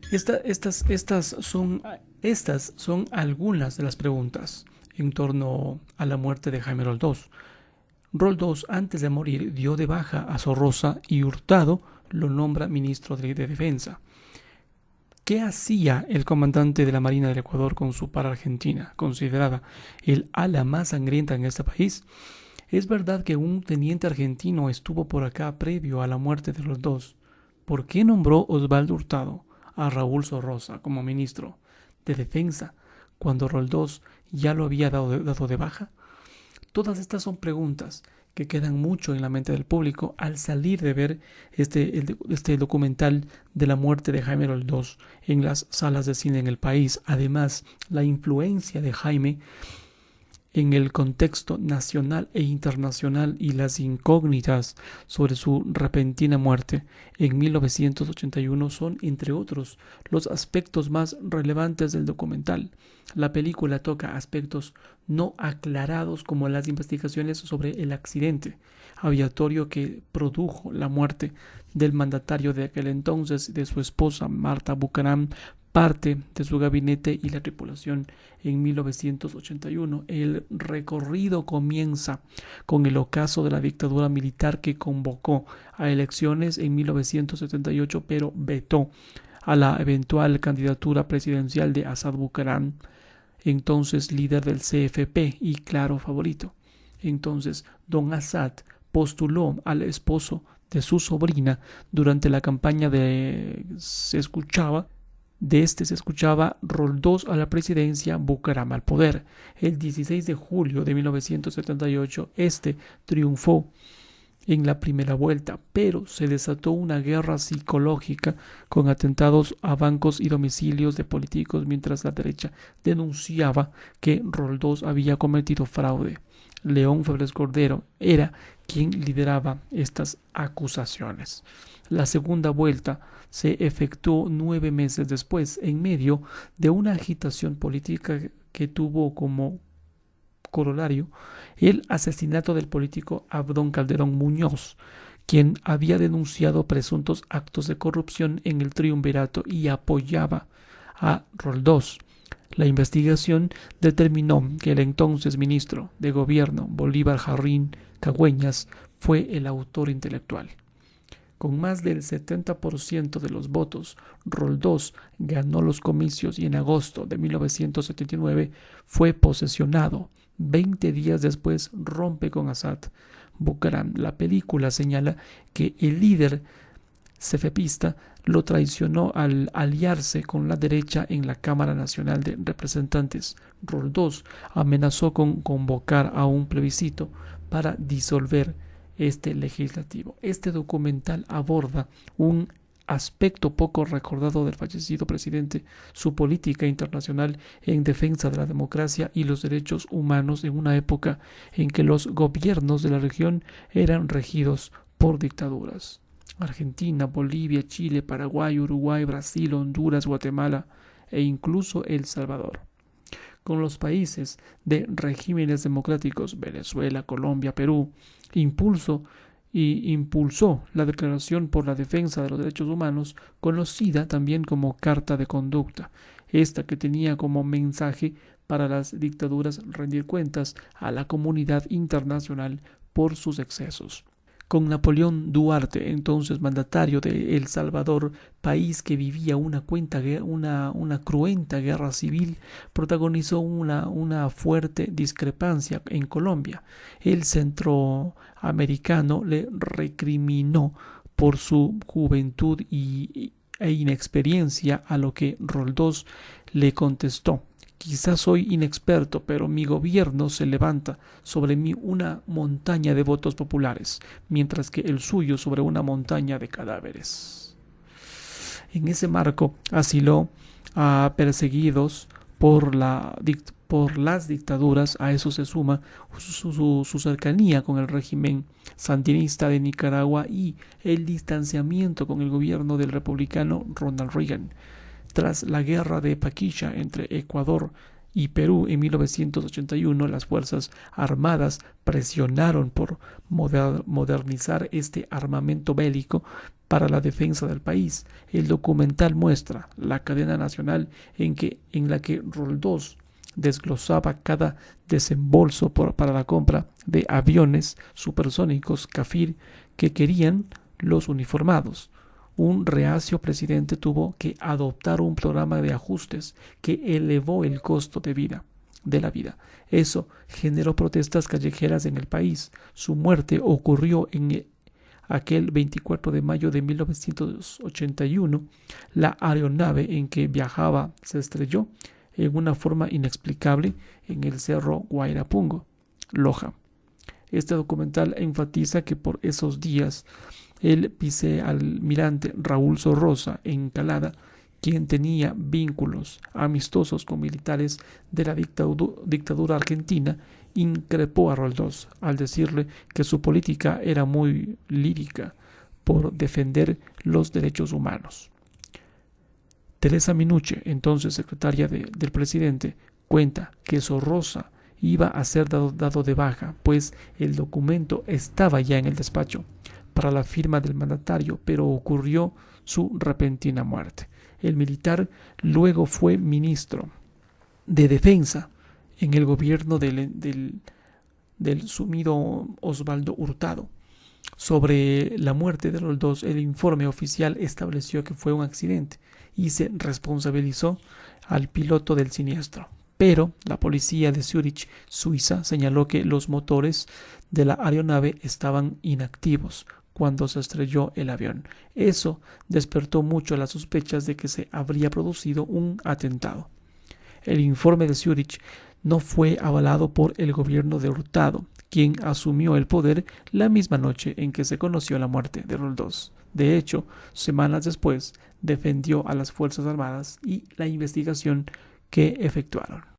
Estas son algunas de las preguntas en torno a la muerte de Jaime Roldós. Roldós, antes de morir, dio de baja a Sorrosa y Hurtado lo nombra ministro de Defensa. ¿Qué hacía el comandante de la Marina del Ecuador con su par Argentina, considerada el ala más sangrienta en este país? Es verdad que un teniente argentino estuvo por acá previo a la muerte de los dos. ¿Por qué nombró Osvaldo Hurtado a Raúl Sorrosa como ministro de Defensa cuando Roldós ya lo había dado de baja? Todas estas son preguntas que quedan mucho en la mente del público al salir de ver este documental de la muerte de Jaime Roldós en las salas de cine en el país. Además, la influencia de Jaime en el contexto nacional e internacional y las incógnitas sobre su repentina muerte en 1981 son, entre otros, los aspectos más relevantes del documental. La película toca aspectos no aclarados como las investigaciones sobre el accidente aviatorio que produjo la muerte del mandatario de aquel entonces, de su esposa Marta Bucaram, parte de su gabinete y la tripulación en 1981. El recorrido comienza con el ocaso de la dictadura militar que convocó a elecciones en 1978, pero vetó a la eventual candidatura presidencial de Asad Bucaram, entonces líder del CFP y claro favorito. Entonces, don Asad postuló al esposo de su sobrina durante la campaña se escuchaba Roldós a la presidencia, Bucaram al poder. El 16 de julio de 1978, triunfó en la primera vuelta, pero se desató una guerra psicológica con atentados a bancos y domicilios de políticos mientras la derecha denunciaba que Roldós había cometido fraude. León Febres Cordero era quien lideraba estas acusaciones. La segunda vuelta se efectuó 9 meses después, en medio de una agitación política que tuvo como corolario el asesinato del político Abdón Calderón Muñoz, quien había denunciado presuntos actos de corrupción en el triunvirato y apoyaba a Roldós. La investigación determinó que el entonces ministro de Gobierno, Bolívar Jarrín Cagüeñas, fue el autor intelectual. Con más del 70% de los votos, Roldós ganó los comicios y en agosto de 1979 fue posesionado. 20 días después rompe con Asad Bucaram. La película señala que el líder cefepista lo traicionó al aliarse con la derecha en la Cámara Nacional de Representantes. Roldós amenazó con convocar a un plebiscito para disolver este legislativo. Este documental aborda un aspecto poco recordado del fallecido presidente, su política internacional en defensa de la democracia y los derechos humanos en una época en que los gobiernos de la región eran regidos por dictaduras. Argentina, Bolivia, Chile, Paraguay, Uruguay, Brasil, Honduras, Guatemala e incluso El Salvador. Con los países de regímenes democráticos, Venezuela, Colombia, Perú, impulsó la Declaración por la Defensa de los Derechos Humanos, conocida también como Carta de Conducta, esta que tenía como mensaje para las dictaduras rendir cuentas a la comunidad internacional por sus excesos. Con Napoleón Duarte, entonces mandatario de El Salvador, país que vivía una cruenta guerra civil, protagonizó una fuerte discrepancia en Colombia. El centroamericano le recriminó por su juventud e inexperiencia, a lo que Roldós le contestó: quizás soy inexperto, pero mi gobierno se levanta sobre mí una montaña de votos populares, mientras que el suyo sobre una montaña de cadáveres. En ese marco asiló a perseguidos por las dictaduras. A eso se suma su cercanía con el régimen sandinista de Nicaragua y el distanciamiento con el gobierno del republicano Ronald Reagan. Tras la guerra de Paquicha entre Ecuador y Perú en 1981, las Fuerzas Armadas presionaron por modernizar este armamento bélico, para la defensa del país. El documental muestra la cadena nacional en la que Roldós desglosaba cada desembolso para la compra de aviones supersónicos Kafir que querían los uniformados. Un reacio presidente tuvo que adoptar un programa de ajustes que elevó el costo de la vida. Eso generó protestas callejeras en el país. Su muerte ocurrió en aquel 24 de mayo de 1981. La aeronave en que viajaba se estrelló en una forma inexplicable en el cerro Guairapungo, Loja. Este documental enfatiza que por esos días el vicealmirante Raúl Sorrosa en Calada, quien tenía vínculos amistosos con militares de la dictadura argentina, increpó a Roldós al decirle que su política era muy lírica por defender los derechos humanos. Teresa Minuche, entonces secretaria del presidente, cuenta que Sorrosa iba a ser dado de baja, pues el documento estaba ya en el despacho para la firma del mandatario, pero ocurrió su repentina muerte. El militar luego fue ministro de Defensa en el gobierno del sumido Osvaldo Hurtado. Sobre la muerte de Roldós, el informe oficial estableció que fue un accidente y se responsabilizó al piloto del siniestro. Pero la policía de Zúrich, Suiza, señaló que los motores de la aeronave estaban inactivos cuando se estrelló el avión. Eso despertó mucho las sospechas de que se habría producido un atentado. El informe de Zúrich no fue avalado por el gobierno de Hurtado, quien asumió el poder la misma noche en que se conoció la muerte de Roldós. De hecho, semanas después, defendió a las Fuerzas Armadas y la investigación que efectuaron.